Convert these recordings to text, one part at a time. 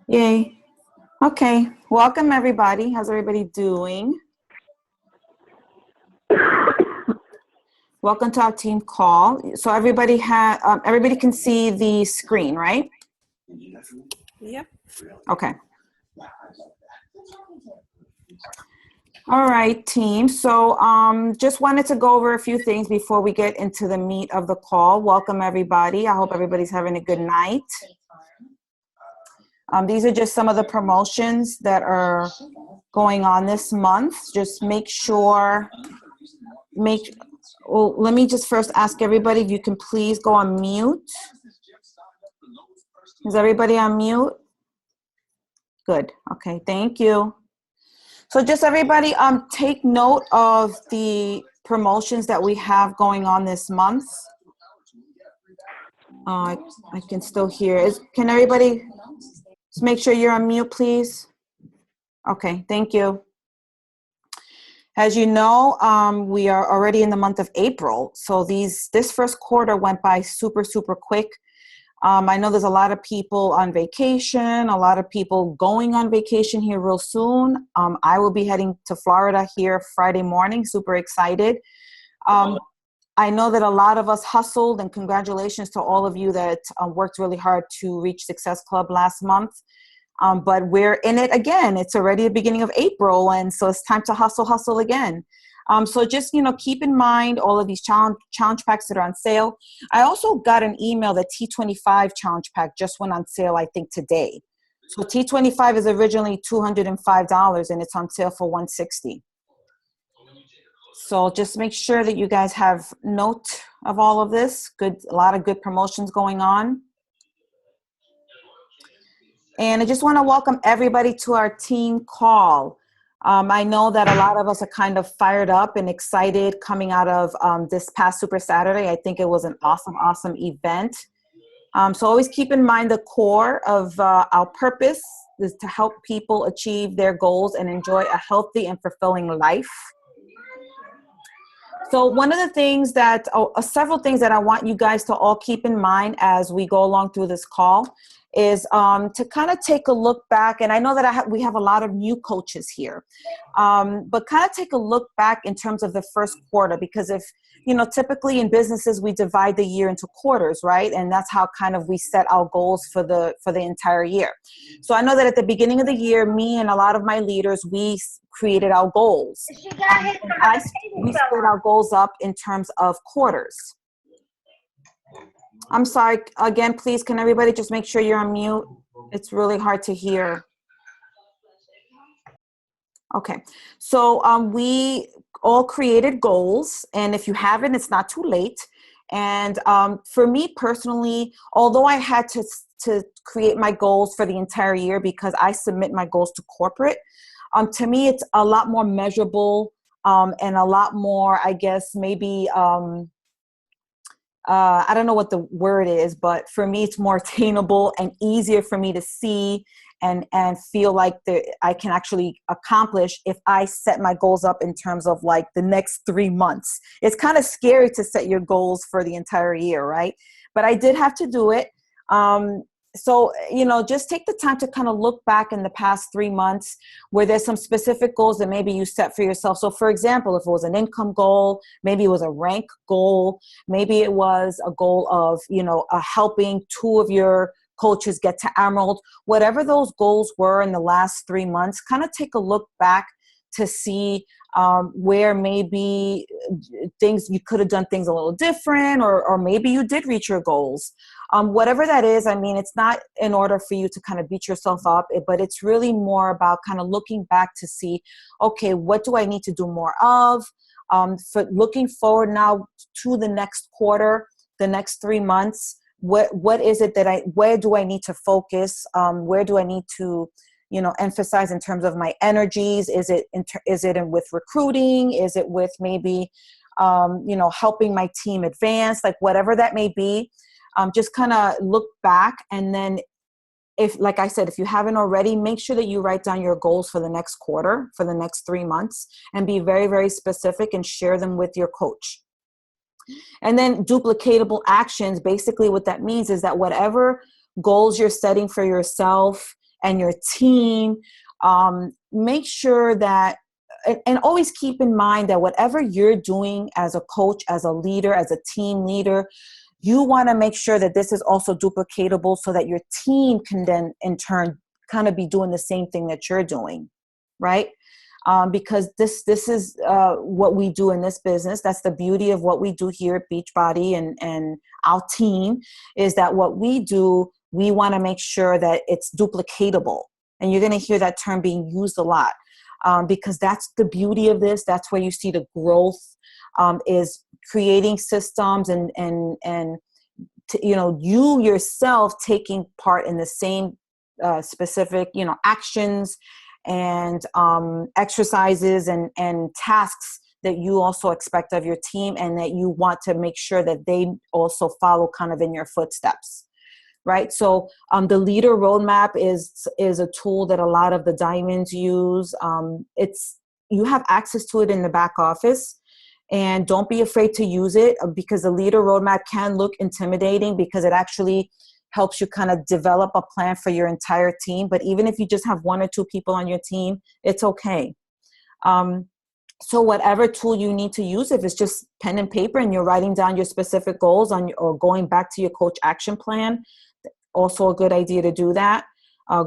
Yay. Okay. Welcome, everybody. How's everybody doing? Welcome to our team call. So everybody can see the screen, right? Yep. Okay. All right, team. So just wanted to go over a few things before we get into the meat of the call. Welcome, everybody. I hope everybody's having a good night. These are just some of the promotions that are going on this month. Just make sure, let me just first ask everybody if you can please go on mute. Is everybody on mute? Good. Okay, thank you. So just everybody take note of the promotions that we have going on this month. I can still hear. Can everybody just make sure you're on mute, please? Okay, thank you. As you know, we are already in the month of April. So this first quarter went by super, super quick. I know there's a lot of people on vacation, a lot of people going on vacation here real soon. I will be heading to Florida here Friday morning, super excited. I know that a lot of us hustled, and congratulations to all of you that worked really hard to reach Success Club last month. But we're in it again. It's already the beginning of April, and so it's time to hustle again. So just, keep in mind all of these challenge packs that are on sale. I also got an email that T25 challenge pack just went on sale, I think, today. So T25 is originally $205, and it's on sale for $160. So just make sure that you guys have note of all of this. A lot of good promotions going on. And I just want to welcome everybody to our team call. I know that a lot of us are kind of fired up and excited coming out of this past Super Saturday. I think it was an awesome event. So always keep in mind the core of our purpose is to help people achieve their goals and enjoy a healthy and fulfilling life. So one of the things several things that I want you guys to all keep in mind as we go along through this call is to kind of take a look back. And I know that we have a lot of new coaches here, but kind of take a look back in terms of the first quarter, because typically in businesses, we divide the year into quarters, right? And that's how kind of we set our goals for the entire year. So I know that at the beginning of the year, me and a lot of my leaders, we created our goals. We split our goals up in terms of quarters. I'm sorry, again, please, can everybody just make sure you're on mute? It's really hard to hear. Okay, so we all created goals, and if you haven't, it's not too late. And for me personally, although I had to create my goals for the entire year because I submit my goals to corporate, to me, it's a lot more measurable and a lot more, I guess, maybe, I don't know what the word is, but for me, it's more attainable and easier for me to see and feel like I can actually accomplish if I set my goals up in terms of like the next 3 months. It's kind of scary to set your goals for the entire year, right? But I did have to do it. So, just take the time to kind of look back in the past 3 months where there's some specific goals that maybe you set for yourself. So, for example, if it was an income goal, maybe it was a rank goal, maybe it was a goal of, helping 2 of your coaches get to Emerald, whatever those goals were in the last 3 months, kind of take a look back to see where maybe you could have done things a little different, or maybe you did reach your goals. Whatever that is, I mean, it's not in order for you to kind of beat yourself up, but it's really more about kind of looking back to see, okay, what do I need to do more of? For looking forward now to the next quarter, the next 3 months, what is it where do I need to focus? Where do I need to emphasize in terms of my energies? Is it with recruiting? Is it with maybe, helping my team advance? Like whatever that may be, just kind of look back. And then like I said, if you haven't already, make sure that you write down your goals for the next quarter, for the next 3 months, and be very, very specific and share them with your coach. And then duplicatable actions, basically what that means is that whatever goals you're setting for yourself, and your team. Make sure that, and always keep in mind that whatever you're doing as a coach, as a leader, as a team leader, you want to make sure that this is also duplicatable so that your team can then in turn kind of be doing the same thing that you're doing, right? Because this is what we do in this business. That's the beauty of what we do here at Beachbody and our team, is that what we do, we want to make sure that it's duplicatable. And you're going to hear that term being used a lot, because that's the beauty of this. That's where you see the growth, is creating systems and you yourself taking part in the same specific, actions and exercises and tasks that you also expect of your team, and that you want to make sure that they also follow kind of in your footsteps, right? So the leader roadmap is a tool that a lot of the diamonds use. You have access to it in the back office, and don't be afraid to use it, because the leader roadmap can look intimidating because it actually helps you kind of develop a plan for your entire team. But even if you just have 1 or 2 people on your team, it's okay. So whatever tool you need to use, if it's just pen and paper and you're writing down your specific goals or going back to your coach action plan, also a good idea to do that.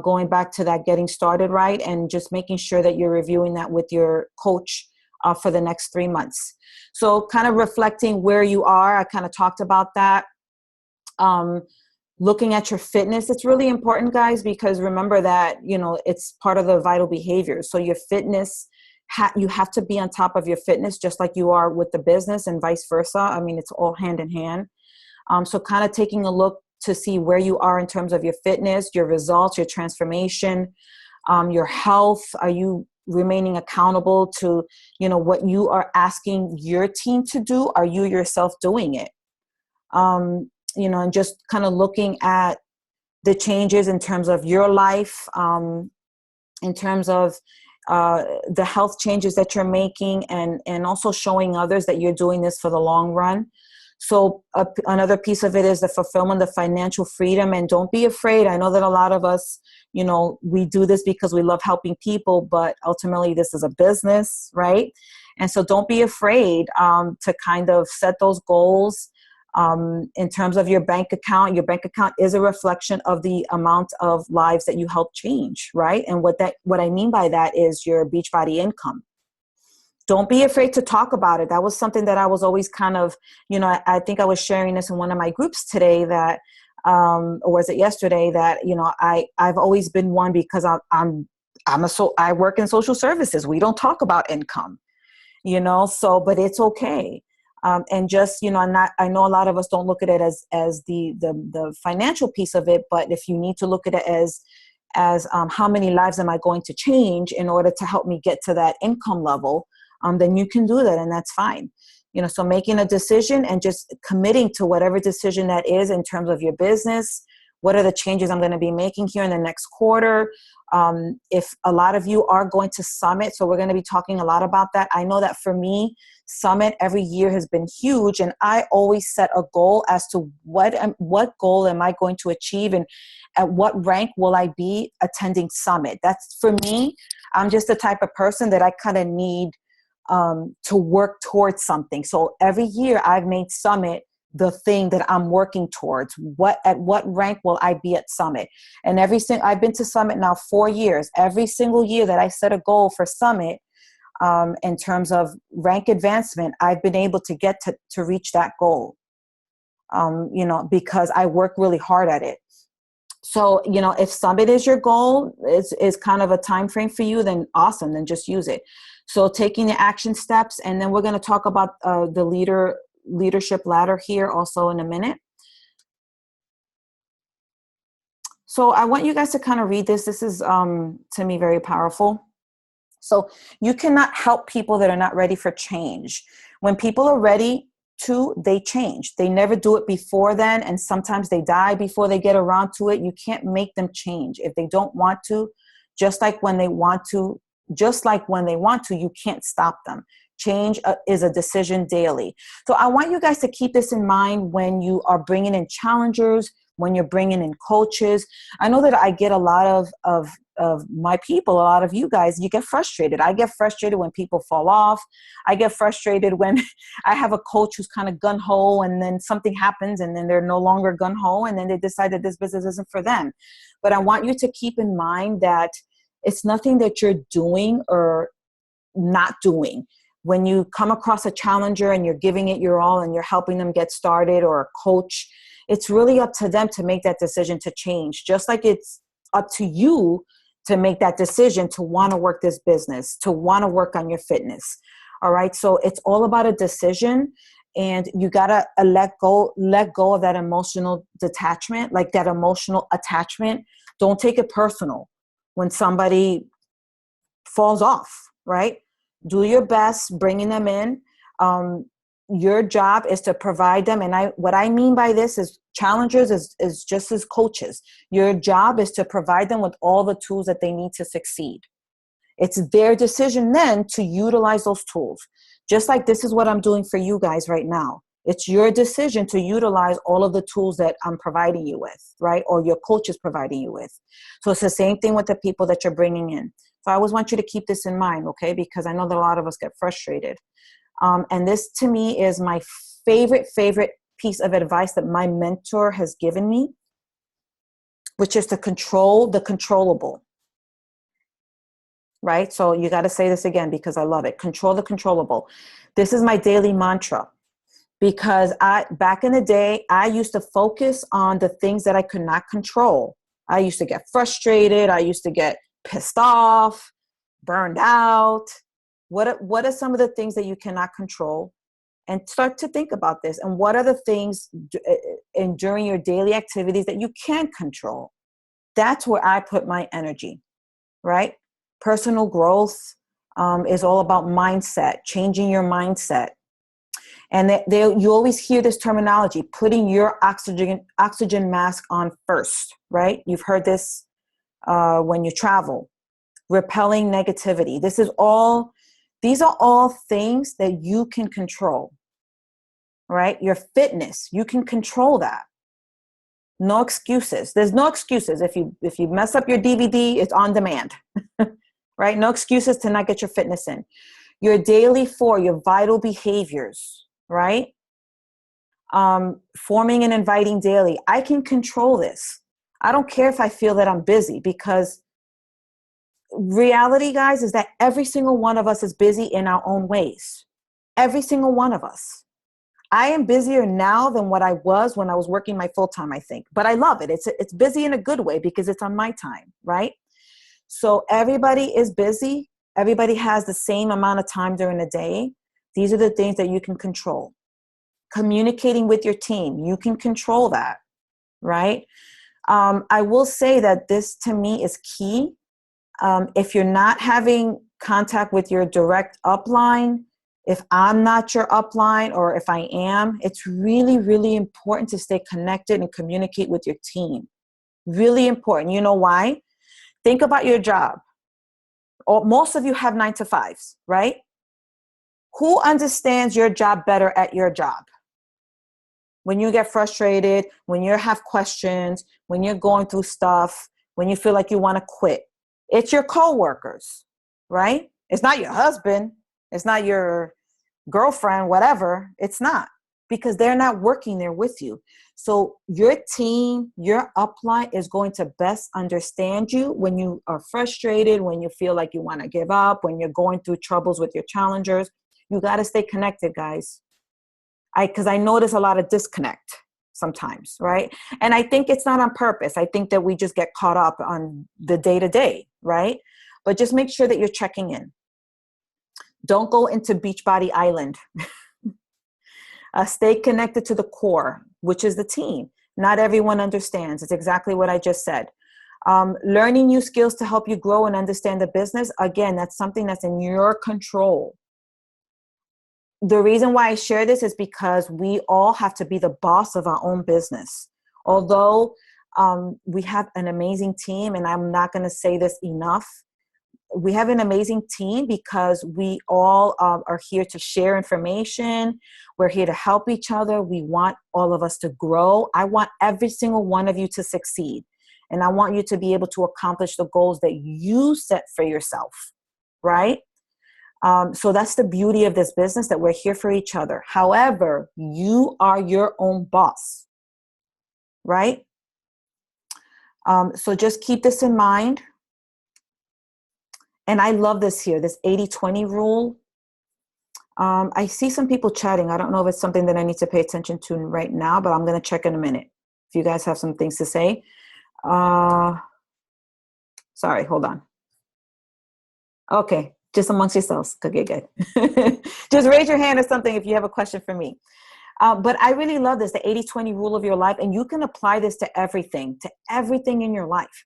Going back to that getting started right, and just making sure that you're reviewing that with your coach for the next 3 months. So kind of reflecting where you are, I kind of talked about that. Looking at your fitness, it's really important, guys, because remember that, it's part of the vital behavior. So your fitness, you have to be on top of your fitness, just like you are with the business, and vice versa. I mean, it's all hand in hand. So kind of taking a look to see where you are in terms of your fitness, your results, your transformation, your health. Are you remaining accountable to, what you are asking your team to do? Are you yourself doing it? And just kind of looking at the changes in terms of your life, in terms of the health changes that you're making, and also showing others that you're doing this for the long run. So another piece of it is the fulfillment, the financial freedom, and don't be afraid. I know that a lot of us, we do this because we love helping people, but ultimately this is a business, right? And so don't be afraid to kind of set those goals. In terms of your bank account is a reflection of the amount of lives that you help change, right? And what I mean by that is your Beachbody income. Don't be afraid to talk about it. That was something that I was always kind of, I think I was sharing this in one of my groups today that, or was it yesterday, that, I've always been one, because I work in social services. We don't talk about income, but it's okay. And just, I know a lot of us don't look at it as the financial piece of it, but if you need to look at it as how many lives am I going to change in order to help me get to that income level, then you can do that, and that's fine. So making a decision and just committing to whatever decision that is in terms of your business. What are the changes I'm going to be making here in the next quarter? If a lot of you are going to Summit, so we're going to be talking a lot about that. I know that for me, Summit every year has been huge, and I always set a goal as to what goal am I going to achieve, and at what rank will I be attending Summit. That's, for me, I'm just the type of person that I kind of need to work towards something. So every year I've made Summit the thing that I'm working towards. At what rank will I be at Summit? And I've been to Summit now 4 years. Every single year that I set a goal for Summit, in terms of rank advancement, I've been able to get to reach that goal, because I work really hard at it. So, if Summit is your goal, is kind of a time frame for you, then awesome, then just use it. So taking the action steps, and then we're going to talk about the leadership ladder here also in a minute. So I want you guys to kind of read this. This is, to me, very powerful. So you cannot help people that are not ready for change. When people are ready to, they change. They never do it before then, and sometimes they die before they get around to it. You can't make them change. If they don't want to, just like when they want to, you can't stop them. Change is a decision daily. So I want you guys to keep this in mind when you are bringing in challengers, when you're bringing in coaches. I know that I get a lot of my people, a lot of you guys, you get frustrated. I get frustrated when people fall off. I get frustrated when I have a coach who's kind of gun-ho and then something happens and then they're no longer gun-ho and then they decide that this business isn't for them. But I want you to keep in mind that it's nothing that you're doing or not doing. When you come across a challenger and you're giving it your all and you're helping them get started, or a coach, it's really up to them to make that decision to change. Just like it's up to you to make that decision to want to work this business, to want to work on your fitness. All right. So it's all about a decision, and you got to let go of that emotional detachment, like that emotional attachment. Don't take it personal when somebody falls off, right? Do your best bringing them in. Your job is to provide them. And what I mean by this is challengers is just as coaches. Your job is to provide them with all the tools that they need to succeed. It's their decision then to utilize those tools. Just like this is what I'm doing for you guys right now. It's your decision to utilize all of the tools that I'm providing you with, right? Or your coach is providing you with. So it's the same thing with the people that you're bringing in. So I always want you to keep this in mind, okay? Because I know that a lot of us get frustrated. And this to me is my favorite piece of advice that my mentor has given me, which is to control the controllable, right? So you got to say this again because I love it. Control the controllable. This is my daily mantra, because back in the day, I used to focus on the things that I could not control. I used to get frustrated. I used to get pissed off, burned out. What are some of the things that you cannot control? And start to think about this. And what are the things during your daily activities that you can control? That's where I put my energy, right? Personal growth is all about mindset, changing your mindset. And you always hear this terminology, putting your oxygen mask on first, right? You've heard this when you travel. Repelling negativity. These are all things that you can control, right? Your fitness, you can control that. No excuses. There's no excuses. If you mess up your DVD, it's on demand, right? No excuses to not get your fitness in. Your daily your vital behaviors, right? Forming and inviting daily. I can control this. I don't care if I feel that I'm busy, because reality, guys, is that every single one of us is busy in our own ways. Every single one of us. I am busier now than what I was when I was working my full time, I think. But I love it. It's busy in a good way because it's on my time, right? So everybody is busy. Everybody has the same amount of time during the day. These are the things that you can control. Communicating with your team, you can control that, right? I will say that this to me is key. If you're not having contact with your direct upline, if I'm not your upline, or if I am, it's really, really important to stay connected and communicate with your team. Really important. You know why? Think about your job. Most of you have 9 to 5s, right? Who understands your job better at your job? When you get frustrated, when you have questions, when you're going through stuff, when you feel like you want to quit. It's your coworkers, right? It's not your husband. It's not your girlfriend, whatever. It's not, because they're not working there with you. So your team, your upline is going to best understand you when you are frustrated, when you feel like you want to give up, when you're going through troubles with your challengers. You got to stay connected, guys. Because I notice a lot of disconnect sometimes, right? And I think it's not on purpose. I think that we just get caught up on the day-to-day, right? But just make sure that you're checking in. Don't go into Beachbody Island. Stay connected to the core, which is the team. Not everyone understands. It's exactly what I just said. Learning new skills to help you grow and understand the business. Again, that's something that's in your control. The reason why I share this is because we all have to be the boss of our own business. Although we have an amazing team, and I'm not going to say this enough, we have an amazing team because we all are here to share information. We're here to help each other. We want all of us to grow. I want every single one of you to succeed. And I want you to be able to accomplish the goals that you set for yourself, right? So that's the beauty of this business, that we're here for each other. However, you are your own boss, right? So just keep this in mind. And I love this here, this 80-20 rule. I see some people chatting. I don't know if it's something that I need to pay attention to right now, but I'm going to check in a minute. If you guys have some things to say. Sorry, hold on. Okay, just amongst yourselves. Okay, good. Just raise your hand or something if you have a question for me. But I really love this, the 80-20 rule of your life. And you can apply this to everything in your life.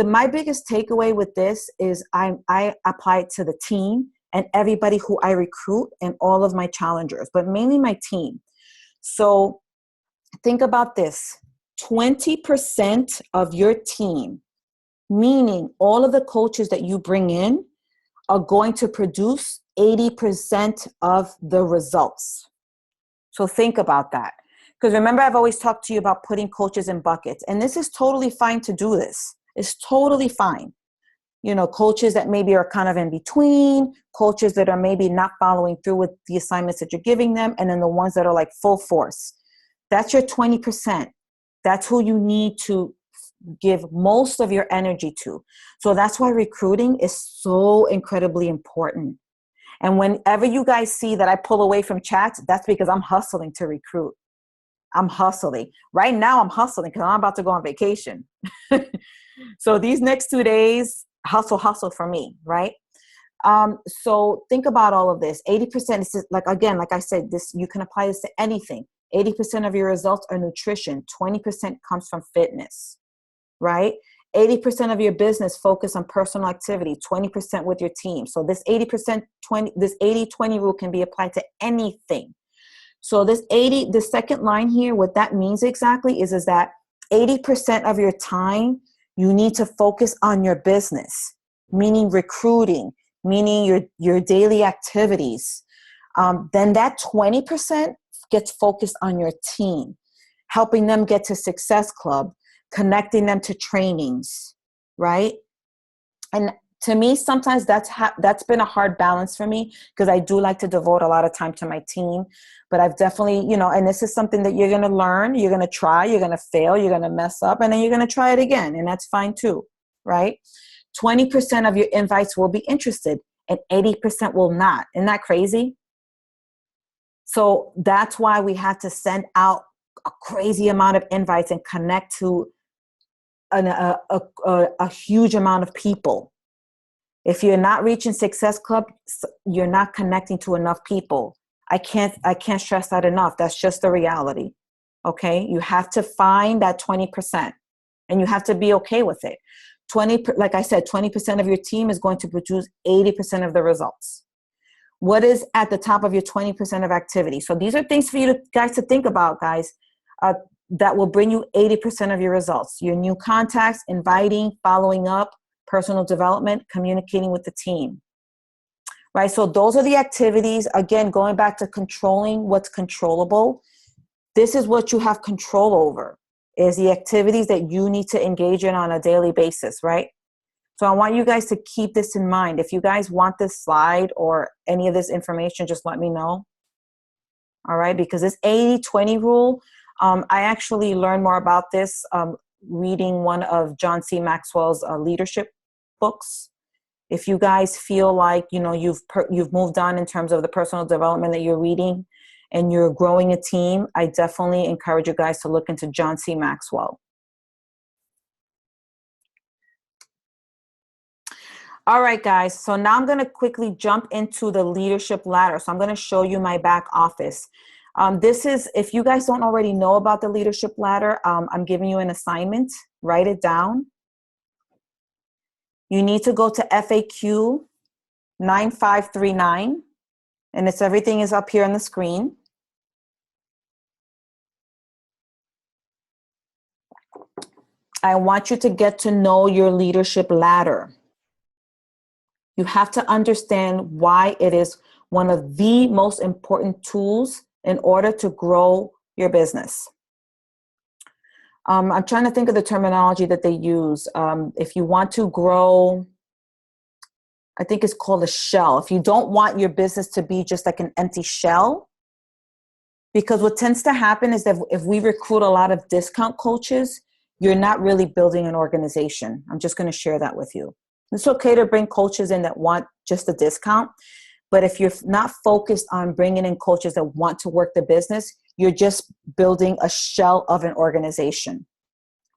My biggest takeaway with this is I apply it to the team and everybody who I recruit and all of my challengers, but mainly my team. So think about this. 20% of your team, meaning all of the coaches that you bring in, are going to produce 80% of the results. So think about that. Because remember, I've always talked to you about putting coaches in buckets. And this is totally fine to do this. It's totally fine. You know, coaches that maybe are kind of in between, coaches that are maybe not following through with the assignments that you're giving them, and then the ones that are like full force. That's your 20%. That's who you need to give most of your energy to. So that's why recruiting is so incredibly important. And whenever you guys see that I pull away from chats, that's because I'm hustling to recruit. I'm hustling. Right now I'm hustling because I'm about to go on vacation. So these next 2 days, hustle for me, right? So think about all of this. 80% is like, again, like I said, this, you can apply this to anything. 80% of your results are nutrition. 20% comes from fitness, right? 80% of your business focus on personal activity, 20% with your team. So this 80-20 rule can be applied to anything. So the second line here, what that means exactly is that 80% of your time you need to focus on your business, meaning recruiting, meaning your daily activities. Then that 20% gets focused on your team, helping them get to Success Club, connecting them to trainings, right? And to me, sometimes that's been a hard balance for me because I do like to devote a lot of time to my team. But I've definitely, you know, and this is something that you're going to learn, you're going to try, you're going to fail, you're going to mess up, and then you're going to try it again. And that's fine too, right? 20% of your invites will be interested and 80% will not. Isn't that crazy? So that's why we have to send out a crazy amount of invites and connect to a huge amount of people. If you're not reaching Success Club, you're not connecting to enough people. I can't stress that enough. That's just the reality. Okay. You have to find that 20% and you have to be okay with it. Like I said, 20% of your team is going to produce 80% of the results. What is at the top of your 20% of activity? So these are things for you guys to think about, guys, that will bring you 80% of your results. Your new contacts, inviting, following up, personal development, communicating with the team, right? So those are the activities. Again, going back to controlling what's controllable. This is what you have control over, is the activities that you need to engage in on a daily basis, right? So I want you guys to keep this in mind. If you guys want this slide or any of this information, just let me know. All right, because this 80-20 rule, I actually learned more about this reading one of John C. Maxwell's leadership books. If you guys feel like, you know, you've moved on in terms of the personal development that you're reading and you're growing a team, I definitely encourage you guys to look into John C. Maxwell. All right, guys. So now I'm going to quickly jump into the leadership ladder. So I'm going to show you my back office. This is, if you guys don't already know about the leadership ladder, I'm giving you an assignment. Write it down. You need to go to FAQ 9539, and everything is up here on the screen. I want you to get to know your leadership ladder. You have to understand why it is one of the most important tools in order to grow your business. I'm trying to think of the terminology that they use. If you want to grow, I think it's called a shell. If you don't want your business to be just like an empty shell, because what tends to happen is that if we recruit a lot of discount coaches, you're not really building an organization. I'm just going to share that with you. It's okay to bring coaches in that want just a discount, but if you're not focused on bringing in coaches that want to work the business, you're just building a shell of an organization.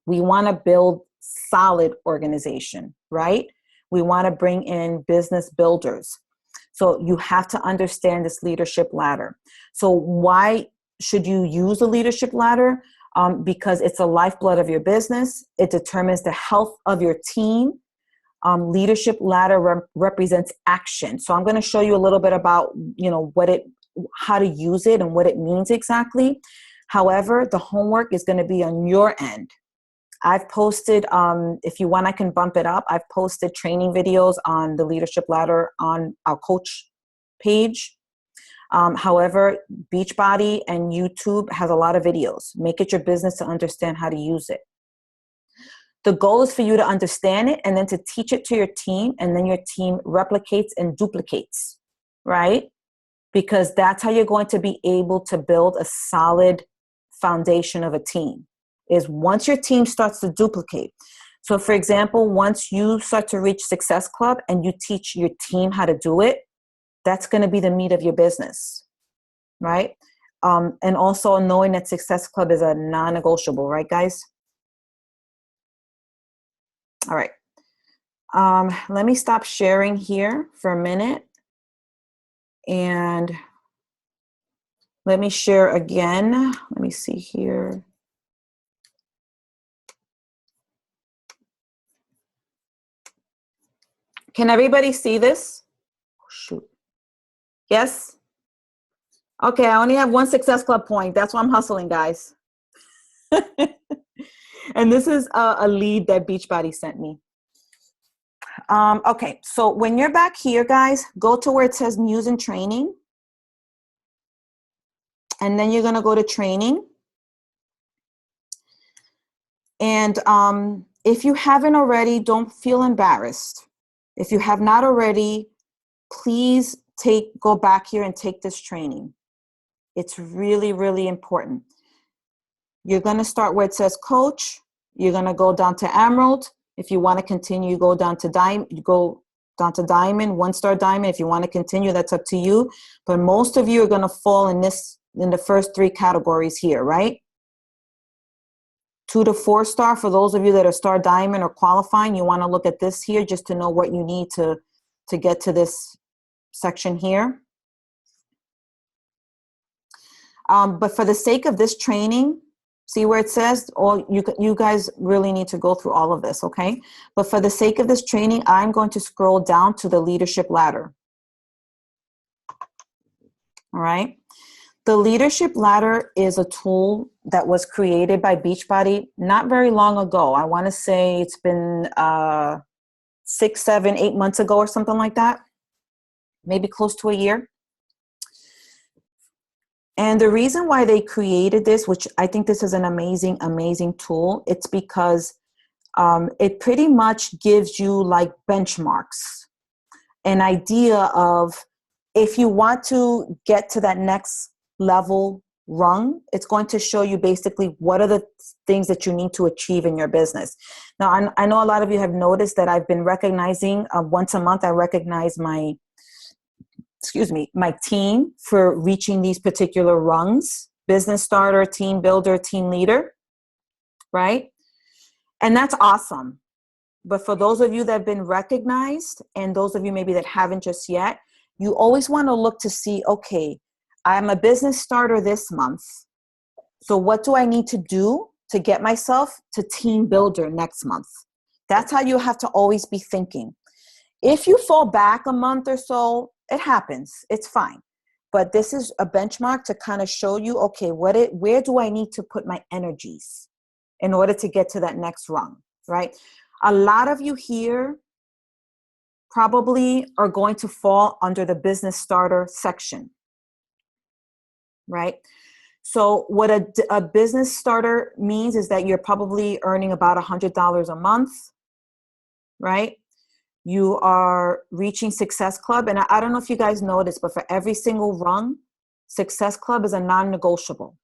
We want to build solid organization, right? We want to bring in business builders. So you have to understand this leadership ladder. So why should you use a leadership ladder? Because it's the lifeblood of your business. It determines the health of your team. Leadership ladder represents action. So I'm going to show you a little bit about, how to use it and what it means exactly. However, the homework is going to be on your end. I've posted, if you want, I can bump it up. I've posted training videos on the leadership ladder on our coach page. However, Beachbody and YouTube has a lot of videos. Make it your business to understand how to use it. The goal is for you to understand it and then to teach it to your team, and then your team replicates and duplicates, right? Because that's how you're going to be able to build a solid foundation of a team, is once your team starts to duplicate. So for example, once you start to reach Success Club and you teach your team how to do it, that's going to be the meat of your business, right? And also knowing that Success Club is a non-negotiable, right, guys? All right. Let me stop sharing here for a minute. And let me share again. Let me see here. Can everybody see this? Shoot. Yes? Okay, I only have one Success Club point. That's why I'm hustling, guys. And this is a lead that Beachbody sent me. Okay, so when you're back here, guys, go to where it says news and training. And then you're going to go to training. And if you haven't already, don't feel embarrassed. If you have not already, please go back here and take this training. It's really, really important. You're going to start where it says coach. You're going to go down to emerald. If you want to continue, you go down to diamond, 1-star diamond. If you want to continue, that's up to you. But most of you are going to fall in the first 3 categories here, right? 2 to 4-star. For those of you that are star diamond or qualifying, you want to look at this here just to know what you need to get to this section here. But for the sake of this training, see where it says, you guys really need to go through all of this, okay? But for the sake of this training, I'm going to scroll down to the leadership ladder. All right? The leadership ladder is a tool that was created by Beachbody not very long ago. I want to say it's been 6, 7, 8 months ago or something like that. Maybe close to a year. And the reason why they created this, which I think this is an amazing, amazing tool, it's because it pretty much gives you like benchmarks, an idea of if you want to get to that next level rung, it's going to show you basically what are the things that you need to achieve in your business. Now, I know a lot of you have noticed that I've been recognizing once a month, I recognize my team for reaching these particular rungs: business starter, team builder, team leader, right? And that's awesome. But for those of you that have been recognized, and those of you maybe that haven't just yet, you always want to look to see, okay, I'm a business starter this month. So what do I need to do to get myself to team builder next month? That's how you have to always be thinking. If you fall back a month or so, it happens. It's fine. But this is a benchmark to kind of show you, okay, where do I need to put my energies in order to get to that next rung, right? A lot of you here probably are going to fall under the business starter section, right? So what a business starter means is that you're probably earning about $100 a month, right? You are reaching Success Club. And I don't know if you guys know this, but for every single rung, Success Club is a non-negotiable.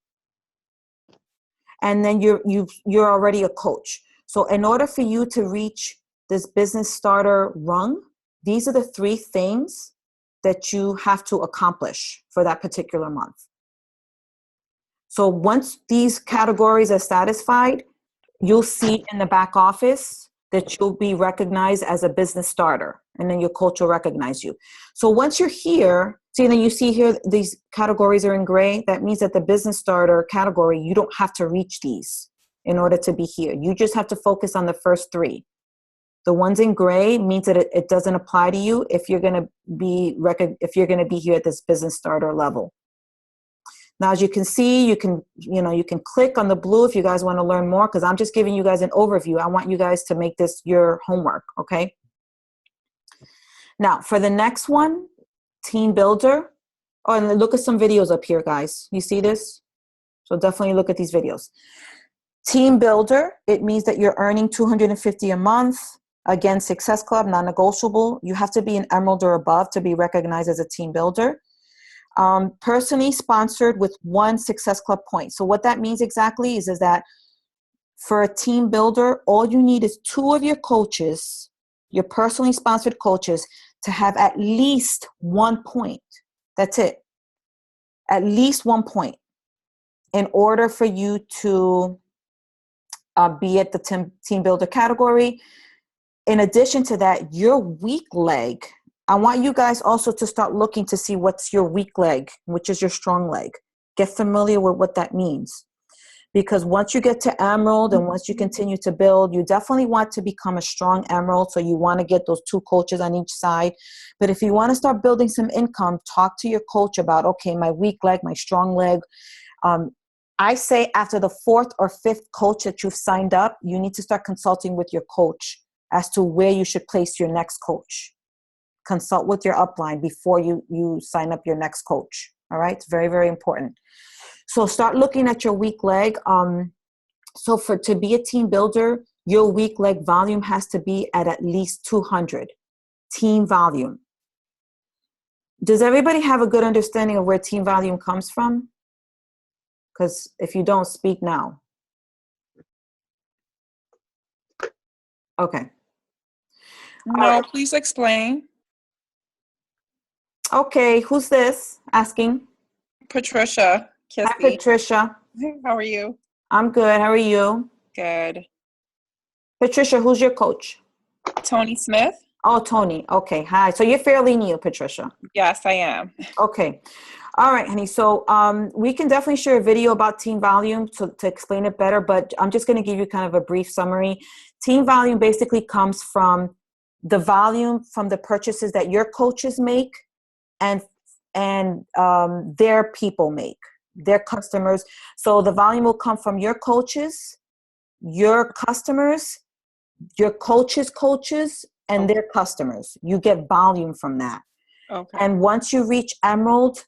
And then you're already a coach. So in order for you to reach this business starter rung, these are the 3 things that you have to accomplish for that particular month. So once these categories are satisfied, you'll see in the back office that you'll be recognized as a business starter, and then your coach will recognize you. So once you're here, see, then you see here, these categories are in gray. That means that the business starter category, you don't have to reach these in order to be here. You just have to focus on the first 3. The ones in gray means that it doesn't apply to you if you're going to be here at this business starter level. Now, as you can see, you can click on the blue if you guys want to learn more, because I'm just giving you guys an overview. I want you guys to make this your homework, okay? Now, for the next one, Team Builder. Oh, and look at some videos up here, guys. You see this? So definitely look at these videos. Team Builder, it means that you're earning $250 a month. Again, Success Club, non-negotiable. You have to be an Emerald or above to be recognized as a Team Builder. Personally sponsored with 1 Success Club point. So what that means exactly is that for a team builder, all you need is 2 of your coaches, your personally sponsored coaches, to have at least 1 point. That's it. At least 1 point in order for you to be at the team builder category. In addition to that, your weak leg, I want you guys also to start looking to see what's your weak leg, which is your strong leg. Get familiar with what that means. Because once you get to Emerald and once you continue to build, you definitely want to become a strong Emerald. So you want to get those 2 coaches on each side. But if you want to start building some income, talk to your coach about, okay, my weak leg, my strong leg. I say after the 4th or 5th coach that you've signed up, you need to start consulting with your coach as to where you should place your next coach. Consult with your upline before you sign up your next coach. All right. It's very, very important. So start looking at your weak leg. So to be a team builder, your weak leg volume has to be at least 200 team volume. Does everybody have a good understanding of where team volume comes from? Because if you don't, speak now. Okay. No, please explain. Okay, who's this asking? Patricia Kissy. Hi, Patricia. How are you? I'm good. How are you? Good. Patricia, who's your coach? Tony Smith. Oh, Tony. Okay. Hi. So you're fairly new, Patricia. Yes, I am. Okay. All right, honey. So we can definitely share a video about team volume to explain it better, but I'm just going to give you kind of a brief summary. Team volume basically comes from the volume from the purchases that your coaches make and their people make, their customers. So the volume will come from your coaches, your customers, your coaches, and their customers. You get volume from that. Okay. And once you reach Emerald,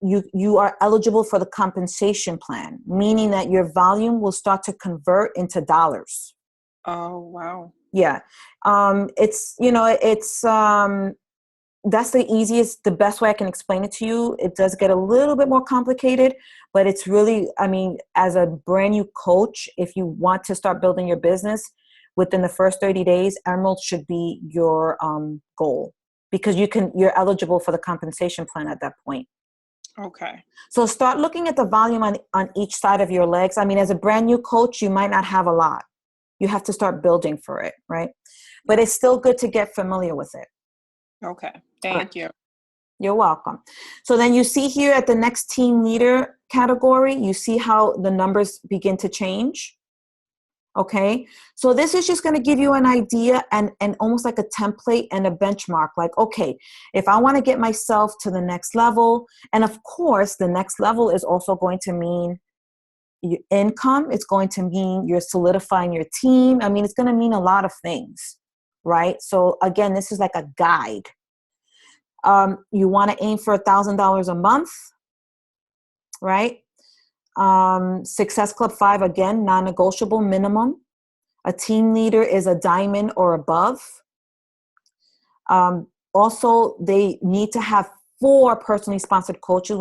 you are eligible for the compensation plan, meaning that your volume will start to convert into dollars. Oh, wow. Yeah. That's the best way I can explain it to you. It does get a little bit more complicated, but it's really, as a brand new coach, if you want to start building your business within the first 30 days, Emerald should be your goal, because you're eligible for the compensation plan at that point. Okay. So start looking at the volume on each side of your legs. As a brand new coach, you might not have a lot. You have to start building for it, right? But it's still good to get familiar with it. Okay. Thank you. You're welcome. So then you see here at the next team leader category, you see how the numbers begin to change. Okay. So this is just going to give you an idea and almost like a template and a benchmark. Like, okay, if I want to get myself to the next level, and of course, the next level is also going to mean your income. It's going to mean you're solidifying your team. It's going to mean a lot of things. right? So again, this is like a guide. You want to aim for $1,000 a month, right? Success Club 5, again, non-negotiable minimum. A team leader is a diamond or above. Also, they need to have 4 personally sponsored coaches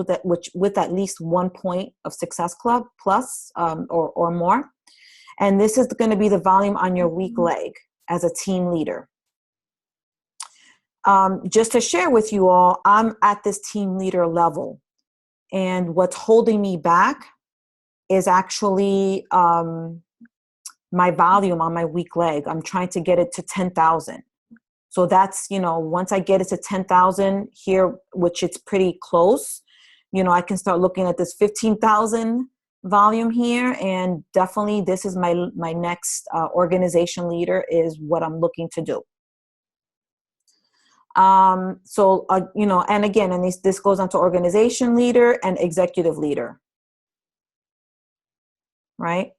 with at least 1 point of Success Club plus or more. And this is going to be the volume on your weak leg as a team leader. Just to share with you all, I'm at this team leader level. And what's holding me back is actually my volume on my weak leg. I'm trying to get it to 10,000. So that's, once I get it to 10,000 here, which it's pretty close, I can start looking at this 15,000 volume here. And definitely this is my next organization leader is what I'm looking to do. And again, and this goes on to organization leader and executive leader, right?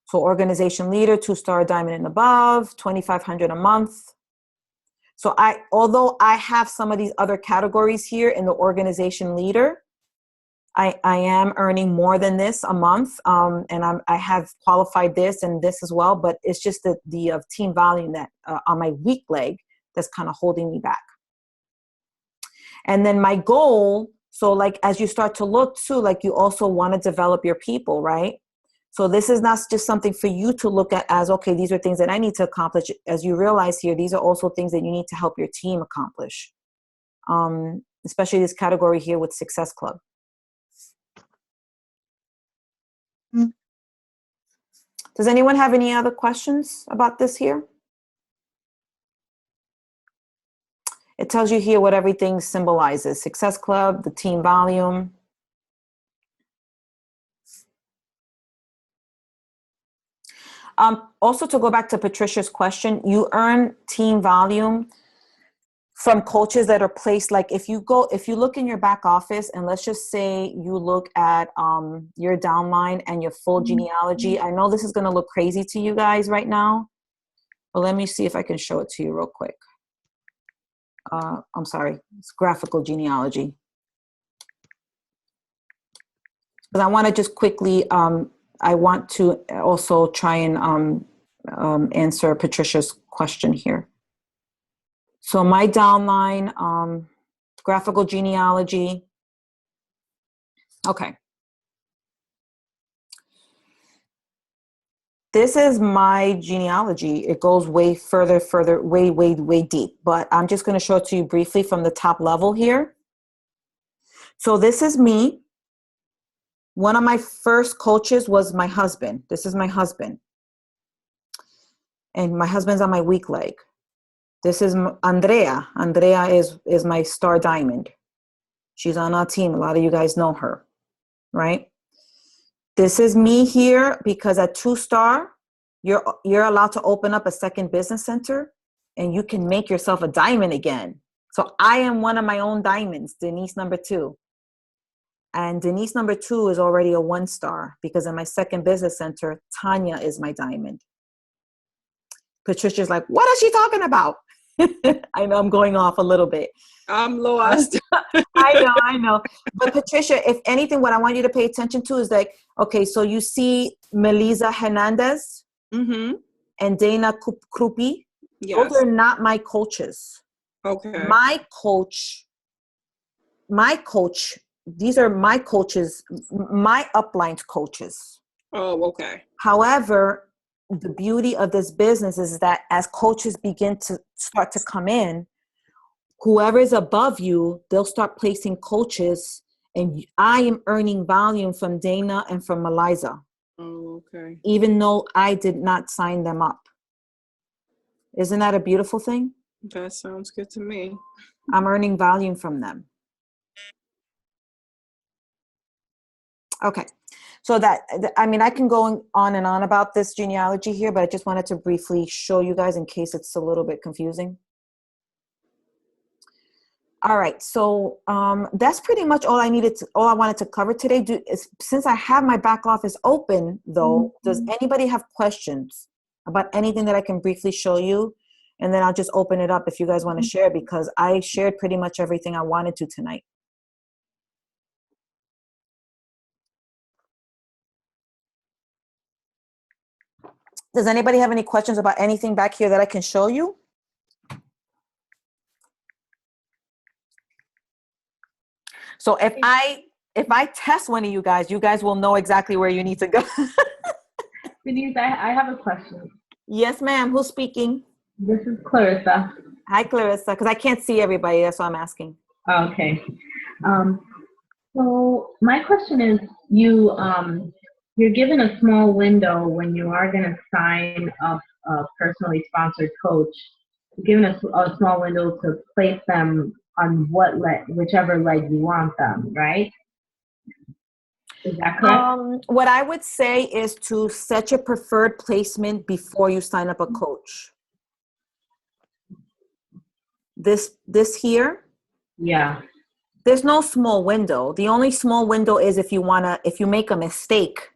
So organization leader, 2-star diamond and above, 2,500 a month. So although I have some of these other categories here in the organization leader, I am earning more than this a month. And I have qualified this and this as well, but it's just the team volume that on my weak leg that's kind of holding me back. And then my goal, so like as you start to look too, like you also want to develop your people, right? So this is not just something for you to look at as, okay, these are things that I need to accomplish. As you realize here, these are also things that you need to help your team accomplish, especially this category here with Success Club. Does anyone have any other questions about this here? It tells you here what everything symbolizes. Success Club, the team volume. Also, to go back to Patricia's question, you earn team volume from coaches that are placed, like if you look in your back office and let's just say you look at your downline and your full genealogy. I know this is going to look crazy to you guys right now, but let me see if I can show it to you real quick. I'm sorry, it's graphical genealogy. But I want to just quickly, I want to also try and answer Patricia's question here. So my downline, graphical genealogy. Okay. This is my genealogy. It goes way further, way deep. But I'm just going to show it to you briefly from the top level here. So this is me. One of my first coaches was my husband. This is my husband. And my husband's on my weak leg. This is Andrea. Andrea is my star diamond. She's on our team. A lot of you guys know her, right? This is me here because at 2-star, you're allowed to open up a second business center and you can make yourself a diamond again. So I am one of my own diamonds, Denise number 2. And Denise number 2 is already a 1-star because in my second business center, Tanya is my diamond. Patricia's like, what is she talking about? I know I'm going off a little bit. I'm lost. I know. But Patricia, if anything, what I want you to pay attention to is like, okay, so you see Melisa Hernandez and Dana Krupi. Yes. Those are not my coaches. Okay. My coach, these are my coaches, my upline coaches. Oh, okay. However, the beauty of this business is that as coaches begin to start to come in, whoever is above you, they'll start placing coaches, and I am earning volume from Dana and from Melisa. Oh, okay. Even though I did not sign them up. Isn't that a beautiful thing? That sounds good to me. I'm earning volume from them. Okay. So I can go on and on about this genealogy here, but I just wanted to briefly show you guys in case it's a little bit confusing. All right. So that's pretty much all I wanted to cover today. Since I have my back office open though, does anybody have questions about anything that I can briefly show you? And then I'll just open it up if you guys want to share, because I shared pretty much everything I wanted to tonight. Does anybody have any questions about anything back here that I can show you? So if I test one of you guys will know exactly where you need to go. Denise, I have a question. Yes, ma'am. Who's speaking? This is Clarissa. Hi, Clarissa, because I can't see everybody. That's why I'm asking. Okay. So my question is, you're given a small window when you are going to sign up a personally sponsored coach. You're given a small window to place them on whichever leg you want them, right? Is that correct? What I would say is to set your preferred placement before you sign up a coach. This here? Yeah. There's no small window. The only small window is if you make a mistake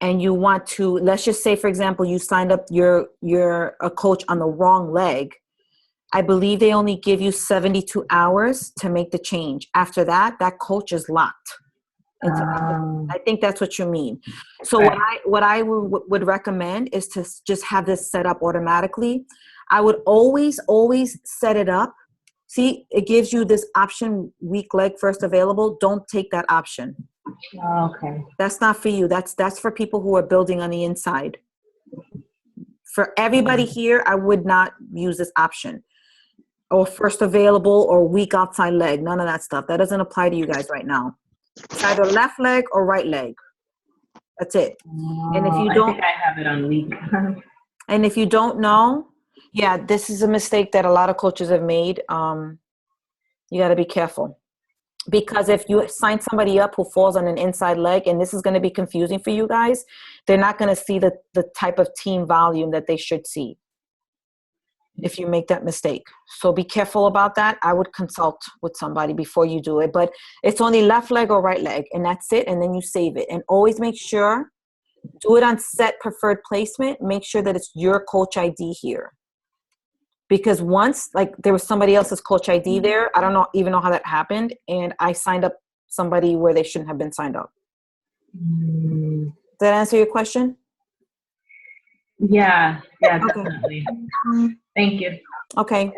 and you want to, let's just say, for example, you signed up a coach on the wrong leg. I believe they only give you 72 hours to make the change. After that coach is locked. I think that's what you mean. So right. what I would recommend is to just have this set up automatically. I would always set it up. See, it gives you this option, weak leg first available. Don't take that option. Okay. That's not for you. That's for people who are building on the inside. For everybody here, I would not use this option. Or first available or weak outside leg. None of that stuff. That doesn't apply to you guys right now. It's either left leg or right leg. That's it. And if you don't, I think I have it on weak. And if you don't know, yeah, this is a mistake that a lot of coaches have made. You got to be careful, because if you sign somebody up who falls on an inside leg, and this is going to be confusing for you guys, they're not going to see the type of team volume that they should see if you make that mistake. So be careful about that. I would consult with somebody before you do it, but it's only left leg or right leg, and that's it. And then you save it, and always make sure, do it on set preferred placement. Make sure that it's your coach ID here. Because once, like, there was somebody else's coach ID there. I don't even know how that happened. And I signed up somebody where they shouldn't have been signed up. Did that answer your question? Yeah, okay. Definitely. Thank you. Okay.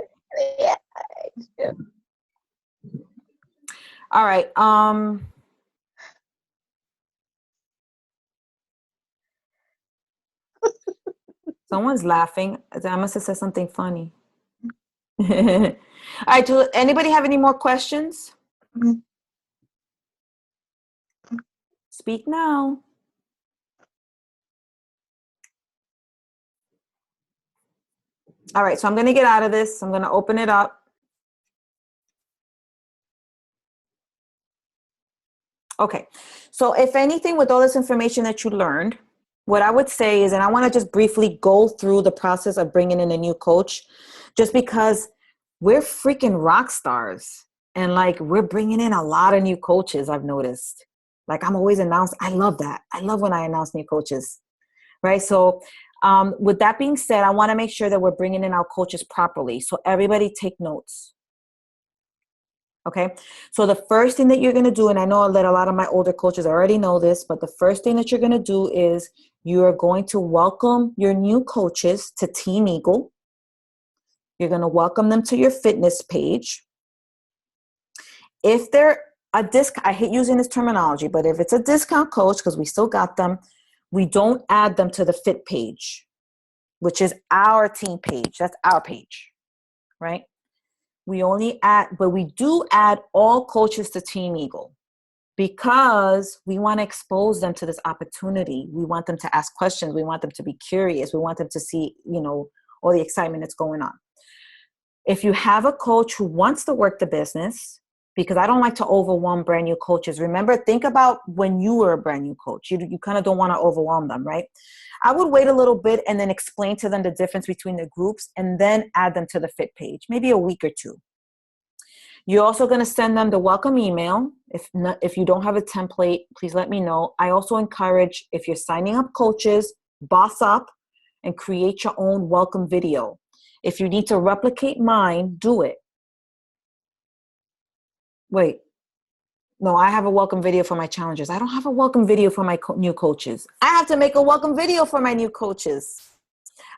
All right. Someone's laughing. I must have said something funny. All right. Do anybody have any more questions? Speak now. All right. So I'm going to get out of this. I'm going to open it up. Okay. So if anything, with all this information that you learned, what I would say is, and I want to just briefly go through the process of bringing in a new coach, just because we're freaking rock stars, and like, we're bringing in a lot of new coaches. I've noticed, like, I'm always announced. I love that. I love when I announce new coaches, right? So with that being said, I want to make sure that we're bringing in our coaches properly. So everybody take notes. Okay. So the first thing that you're going to do, and I know that a lot of my older coaches already know this, but the first thing that you're going to do is you are going to welcome your new coaches to Team Eagle. You're going to welcome them to your fitness page. If they're a I hate using this terminology, but if it's a discount coach, because we still got them, we don't add them to the fit page, which is our team page. That's our page, right? We only add, but we do add all coaches to Team Eagle, because we want to expose them to this opportunity. We want them to ask questions. We want them to be curious. We want them to see, all the excitement that's going on. If you have a coach who wants to work the business, because I don't like to overwhelm brand new coaches. Remember, think about when you were a brand new coach. You kind of don't want to overwhelm them, right? I would wait a little bit and then explain to them the difference between the groups, and then add them to the fit page, maybe a week or two. You're also going to send them the welcome email. If you don't have a template, please let me know. I also encourage, if you're signing up coaches, boss up and create your own welcome video. If you need to replicate mine, do it. Wait. No, I have a welcome video for my challengers. I don't have a welcome video for my new coaches. I have to make a welcome video for my new coaches.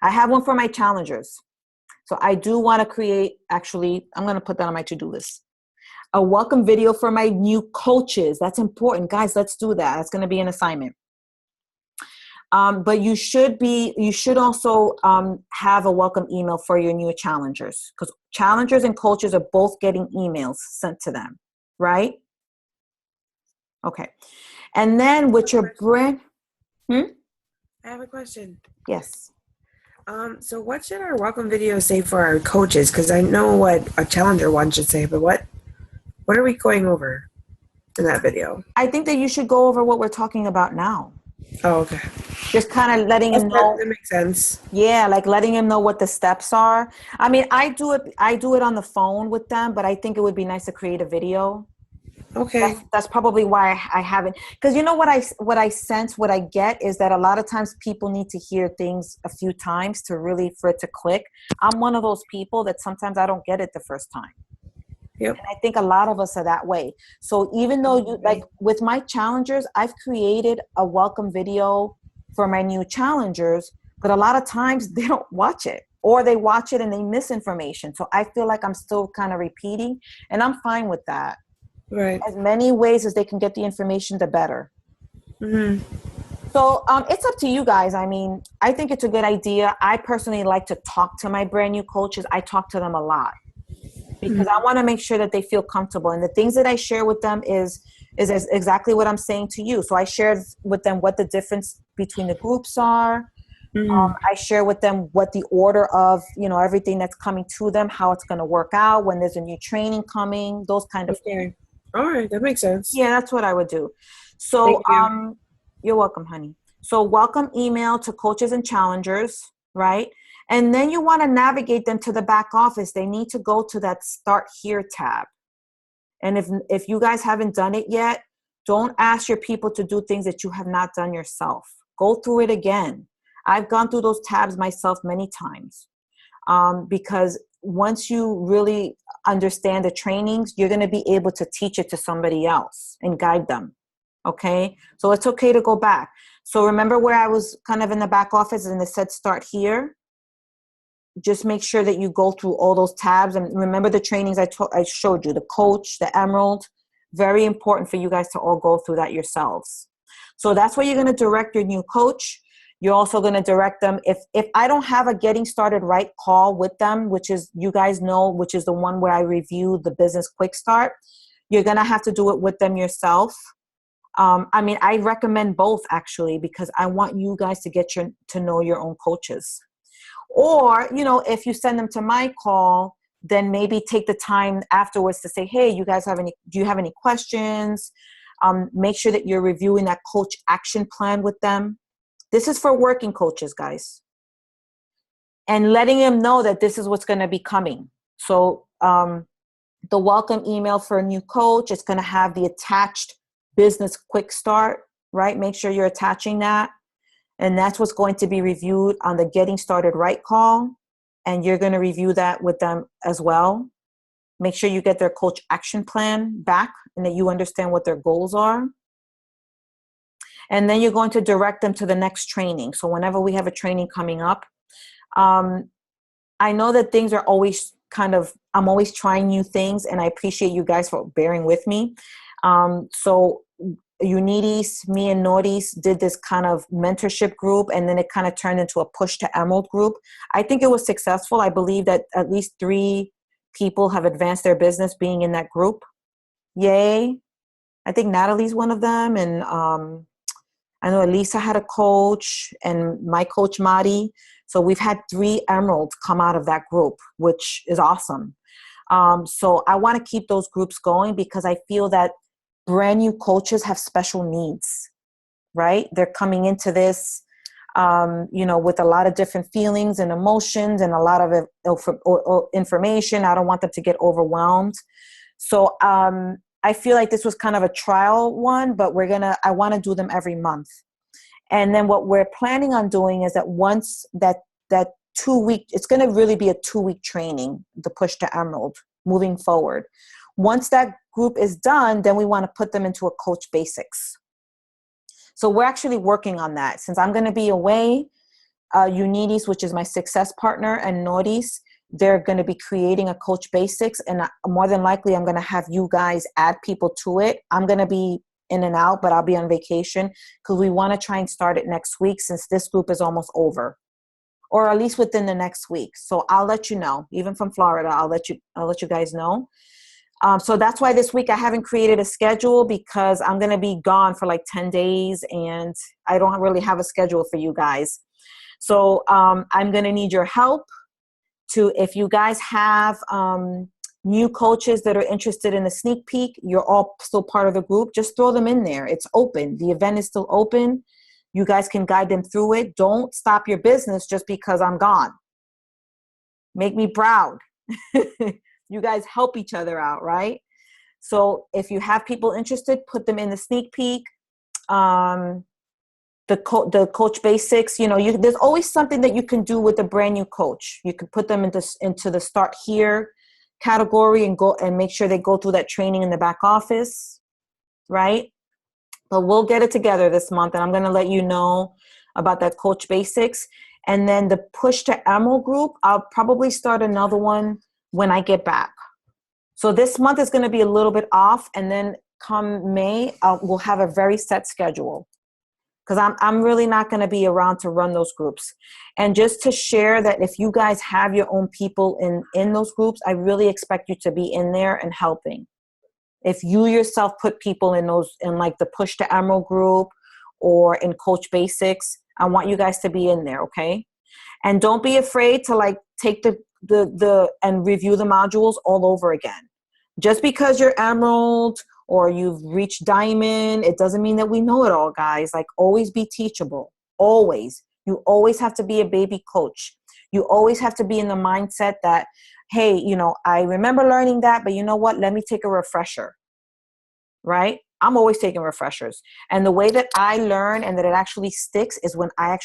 I have one for my challengers. So I do want to create, actually, I'm going to put that on my to-do list. A welcome video for my new coaches. That's important. Guys, let's do that. That's going to be an assignment. But you should also have a welcome email for your new challengers, because challengers and coaches are both getting emails sent to them, right? Okay. And then with your brand, I have a question. yes. So what should our welcome video say for our coaches? Because I know what a challenger one should say, but what are we going over in that video? I think that you should go over what we're talking about now. Oh, okay. Just kind of letting him know. That makes sense. Yeah, like letting him know what the steps are. I mean, I do it on the phone with them, but I think it would be nice to create a video. Okay. That's probably why I haven't, because you know what I sense, what I get is that a lot of times people need to hear things a few times for it to click. I'm one of those people that sometimes I don't get it the first time. Yep. And I think a lot of us are that way. So even though you, like with my challengers, I've created a welcome video for my new challengers, but a lot of times they don't watch it, or they watch it and they miss information. So I feel like I'm still kind of repeating, and I'm fine with that. Right. As many ways as they can get the information, the better. Mm-hmm. So it's up to you guys. I mean, I think it's a good idea. I personally like to talk to my brand new coaches. I talk to them a lot because I want to make sure that they feel comfortable. And the things that I share with them is exactly what I'm saying to you. So I shared with them what the difference between the groups are. I share with them what the order of, everything that's coming to them, how it's going to work out, when there's a new training coming, those kind of things. All right, that makes sense. Yeah, that's what I would do. So you're welcome, honey. So welcome email to coaches and challengers, right? And then you want to navigate them to the back office. They need to go to that Start Here tab. And if you guys haven't done it yet, don't ask your people to do things that you have not done yourself. Go through it again. I've gone through those tabs myself many times because once you really understand the trainings, you're going to be able to teach it to somebody else and guide them. Okay. So it's okay to go back. So remember where I was kind of in the back office and it said Start Here. Just make sure that you go through all those tabs and remember the trainings I showed you, the coach, the emerald. Very important for you guys to all go through that yourselves. So that's where you're going to direct your new coach. You're also going to direct them. If I don't have a Getting Started Right call with them, which is, you guys know, which is the one where I review the business quick start, you're going to have to do it with them yourself. I mean, I recommend both actually, because I want you guys to get to know your own coaches. Or, if you send them to my call, then maybe take the time afterwards to say, hey, you guys do you have any questions? Make sure that you're reviewing that coach action plan with them. This is for working coaches, guys. And letting them know that this is what's going to be coming. So the welcome email for a new coach, it's going to have the attached business quick start, right? Make sure you're attaching that. And that's what's going to be reviewed on the Getting Started Right call. And you're going to review that with them as well. Make sure you get their coach action plan back and that you understand what their goals are. And then you're going to direct them to the next training. So whenever we have a training coming up, I know that things are always I'm always trying new things, and I appreciate you guys for bearing with me. So Unides, me and Nordis did this kind of mentorship group, and then it kind of turned into a Push to Emerald group. I think it was successful. I believe that at least 3 people have advanced their business being in that group. Yay. I think Natalie's one of them, and I know Elisa had a coach, and my coach Madi. So we've had 3 emeralds come out of that group, which is awesome. So I want to keep those groups going because I feel that brand new coaches have special needs, right? They're coming into this, with a lot of different feelings and emotions and a lot of information. I don't want them to get overwhelmed. So I feel like this was kind of a trial one, but I want to do them every month. And then what we're planning on doing is that once that 2-week, it's going to really be a 2-week training, the Push to Emerald, moving forward. Once that group is done, then we want to put them into a Coach Basics. So we're actually working on that. Since I'm going to be away, Unides, which is my success partner, and Nordis, they're going to be creating a Coach Basics, and more than likely I'm going to have you guys add people to it. I'm going to be in and out, but I'll be on vacation because we want to try and start it next week since this group is almost over, or at least within the next week. So I'll let you know. Even from Florida, I'll let you guys know. So that's why this week I haven't created a schedule, because I'm going to be gone for like 10 days and I don't really have a schedule for you guys. So I'm going to need your help if you guys have new coaches that are interested in the sneak peek, you're all still part of the group, just throw them in there. It's open. The event is still open. You guys can guide them through it. Don't stop your business just because I'm gone. Make me proud. You guys help each other out, right? So if you have people interested, put them in the sneak peek. The Coach Basics, there's always something that you can do with a brand new coach. You can put them into the Start Here category and go and make sure they go through that training in the back office, right? But we'll get it together this month, and I'm going to let you know about that Coach Basics. And then the Push to Emerald group, I'll probably start another one when I get back. So this month is going to be a little bit off, and then come May, we'll have a very set schedule, because I'm really not going to be around to run those groups. And just to share that if you guys have your own people in those groups, I really expect you to be in there and helping. If you yourself put people in like the Push to Emerald group or in Coach Basics, I want you guys to be in there, okay? And don't be afraid to like take the and review the modules all over again. Just because you're Emerald or you've reached Diamond, it doesn't mean that we know it all, guys. Like, always be teachable. Always. You always have to be a baby coach. You always have to be in the mindset that, hey, I remember learning that, but you know what? Let me take a refresher, right? I'm always taking refreshers. And the way that I learn and that it actually sticks is when I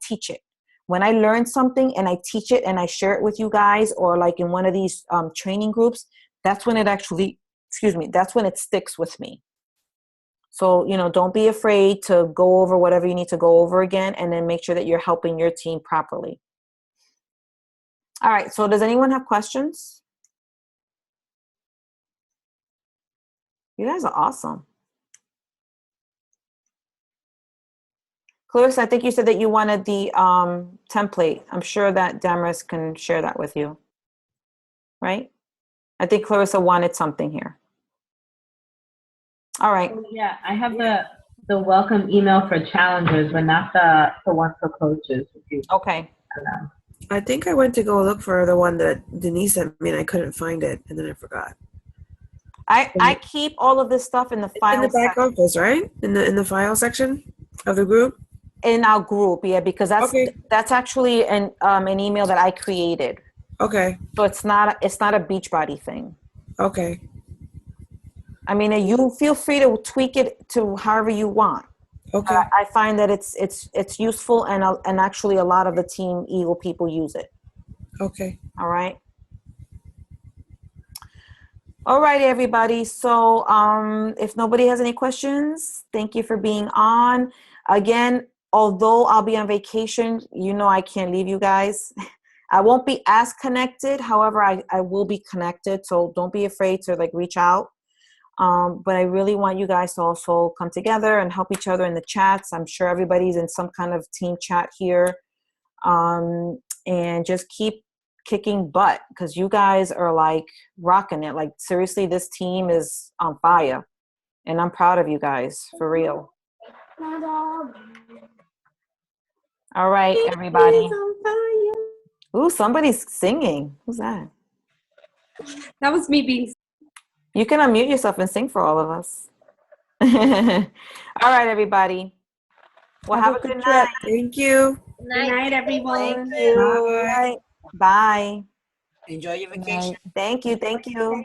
teach it. When I learn something and I teach it and I share it with you guys, or like in one of these training groups, that's when that's when it sticks with me. So, don't be afraid to go over whatever you need to go over again, and then make sure that you're helping your team properly. All right. So does anyone have questions? You guys are awesome. Clarissa, I think you said that you wanted the template. I'm sure that Damaris can share that with you, right? I think Clarissa wanted something here. All right. Yeah, I have the welcome email for challengers, but not the one for coaches. Okay. I think I went to go look for the one that Denise sent me, and I couldn't find it, and then I forgot. I keep all of this stuff in the file in the back section. office, right? In the file section of the group. In our group, yeah, because that's actually an email that I created. Okay. So it's not a Beachbody thing. Okay. I mean, you feel free to tweak it to however you want. Okay. I find that it's useful, and actually a lot of the Team Eagle people use it. Okay. All right. All right, everybody. So if nobody has any questions, thank you for being on. Again, although I'll be on vacation, I can't leave you guys. I won't be as connected. However, I will be connected. So don't be afraid to reach out. But I really want you guys to also come together and help each other in the chats. I'm sure everybody's in some kind of team chat here. And just keep kicking butt, because you guys are rocking it. Like, seriously, this team is on fire. And I'm proud of you guys, for real. All right, everybody. Ooh, somebody's singing. Who's that? That was me being. You can unmute yourself and sing for all of us. All right, everybody. Well, have a good night. Thank you. Good night, everyone. Thank you. Bye. Bye. Enjoy your vacation. Thank you. Thank you.